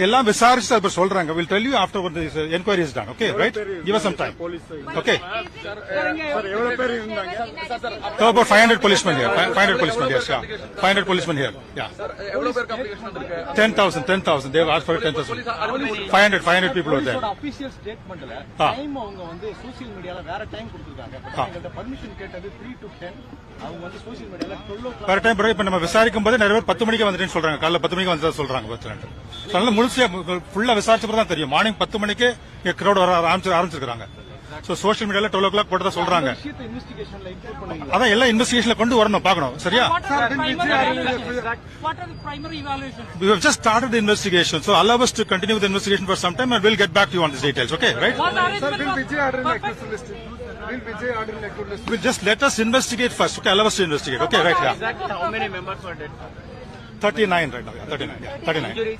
எல்லாம் விசாரிச்சு இப்ப சொல்றாங்க. Will tell you after when the enquiry is done. Okay, right? Give us some time. Okay. So about 500 policemen here. 500 policemen here. Yeah. 500 policemen here. Yeah. 10,000. They have asked for 10,000. 500 people were there. Official statement la time அவங்க வந்து social media la வேற time கொடுத்திருக்காங்க. எங்கள்ட்ட permission கேட்டது 3 to 10. அவங்க வந்து social media la 12 o'clock வேற time இப்ப நம்ம விசாரிக்கும் போது நிறைய பேர் 10 மணிக்கு வந்துட்டேன்னு சொல்றாங்க. காலைல 10 மணிக்கு வந்ததா சொல்றாங்க. அதனால முழுசா ஃபுல்லா விசாரிச்சப்ப தான் தெரியும். மார்னிங் 10 மணிக்கு கிரௌட் வர ஆரம்பிச்சிருக்காங்க. சோ சோஷியல் மீடியால 12 o'clock போட்டதா சொல்றாங்க. இன்வெஸ்டிகேஷன்ல இன்க்ளூட் பண்ணுங்க. அதான் எல்லாம் இன்வெஸ்டிகேஷன்ல கொண்டு வரணும், பார்க்கணும். சரியா? What are the primary evaluations? We have just started the investigation, so allow us to continue the investigation for some time and we'll get back to you on these details. Okay, right? Will just let us investigate first. Okay, allow us to investigate. Okay, right? Yeah. Exactly how many members were dead? 39 right now. Yeah, 39. Yeah, 39.